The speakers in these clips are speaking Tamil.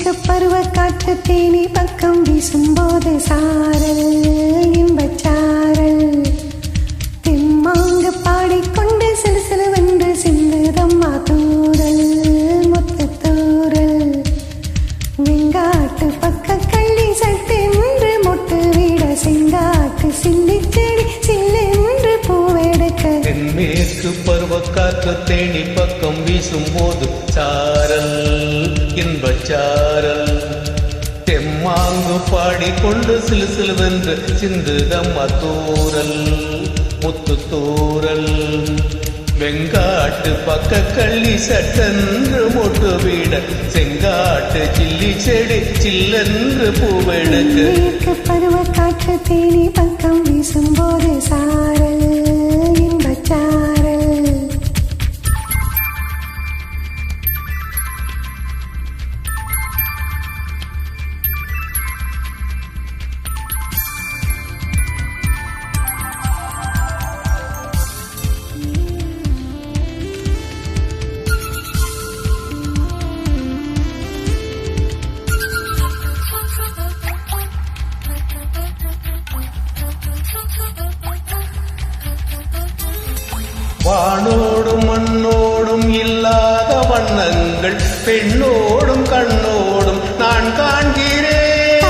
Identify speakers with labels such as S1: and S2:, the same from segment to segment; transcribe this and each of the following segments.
S1: தென்மேற்கு பருவ காற்று தேனி பக்கம் வீசும்போது சாரல் இன்பச்சாரல் தெம்மாங்கு பாடிக்கொண்டு சிலு சிலுவென்று சிந்துதம்மா தூரல் முத்து தூரல் வெங்காட்டு பக்க கள்ளி சட்டென்று மொட்டு விட செங்காட்டு சில்லி செடி சில்லென்று பூவெடுக்க
S2: தென்மேற்கு பருவக்காற்று தேனி பக்கம் வீசும்போது சாரல் இன்பச்சாரல் தெம்மாங்கு பாடிக்கொண்டு சிலு சிலுவென்று சிந்துதம்மா தூரல் முத்து தூரல் வெங்காட்டு பக்க கள்ளி சட்டென்று மொட்டு வீட செங்காட்டு சில்லி செடி சில்லென்று பூவெடுக்க
S1: பருவ காற்று தேனி பக்கம் வீசும்போது சாரல் இன்பச்சாரல்
S2: வானோடும் மண்ணோடும் இல்லாத வண்ணங்கள் பெண்ணோடும் கண்ணோடும் நான் காண்கிறேன்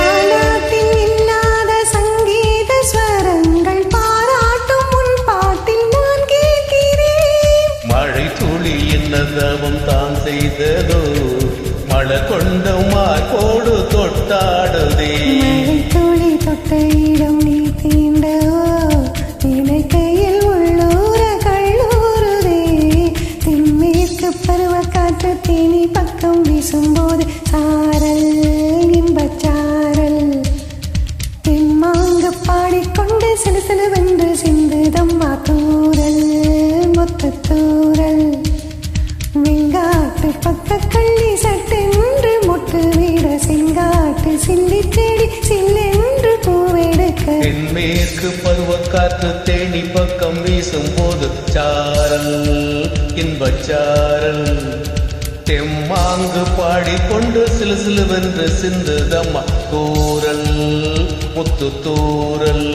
S1: இல்லாத சங்கீத ஸ்வரங்கள் பாராட்டும் உன் பாட்டில் நான் கேட்கிறேன்
S2: மழை துளி என்ன தவம் தான் செய்ததோ மலர் கொண்ட மார்போடு தொட்டாடுதே
S1: மழை துளி தொட்ட இடம் நீ தீண்டவோ நினைக்கையில் உள்ளூர கள்ளூருதே தென்மேற்கு பருவ காற்று தேனி பக்கம் வீசும்போது சாரல் இன்பச்சாரல் தெம்மாங்கு பாடிக்கொண்டு சிலு சிலுவென்று சிந்துதம்மா தூரல் முத்து தூரல் வெங்காட்டு பக்க கள்ளி சட்டென்று மொட்டு வீட செங்காட்டு சில்லி செடி சில்லென்று பூவெடுக்க
S2: தென்மேற்கு பருவக்காற்று தேனி பக்கம் வீசும்போது சாரல் இன்பச்சாரல் தெம்மாங்கு பாடிக்கொண்டு சிலு சிலுவென்று சிந்துதம்மா தூரல் முத்து தூரல்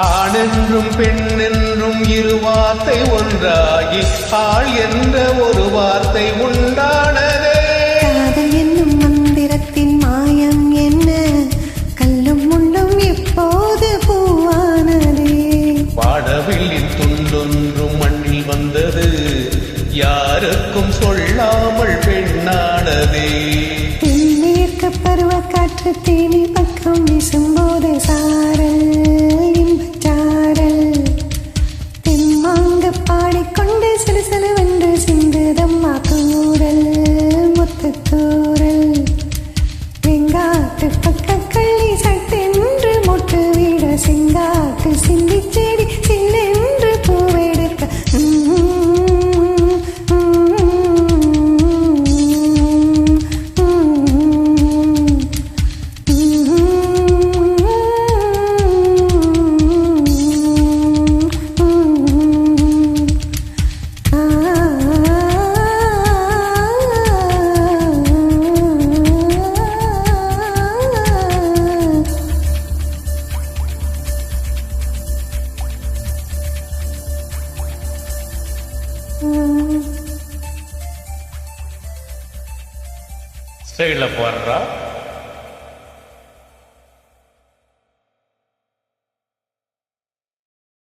S2: ஆணென்றும் பெண்ணென்றும் இரு வார்த்தை ஒன்றாகி ஆள் என்ற ஒரு வார்த்தை உண்டானதே
S1: காதல் என்னும் மந்திரத்தின் மாயம் என்ன கல்லும் முள்ளும் எப்போது பூவானதே
S2: வாடவில்லின் துண்டொன்றும் மண்ணில் வந்தது யாருக்கும் சொல்லாமல் பெண்ணானதே
S1: தென்மேற்கு பருவ காற்று தேனி பக்கம் வீசும்போது சாரல் இன்பச்சாரல் தெம்மாங்கு பாடிக்கொண்டு சிலு சிலுவென்று சிந்துதம்மா தூரல் முத்து தூரல் வெங்காட்டு பக்க கள்ளி சட்டென்று மொட்டு வீட செங்காட்டு சில்லி செடி சில்லென்று பூவெடுக்க
S2: ஸ்டைல போடுறா.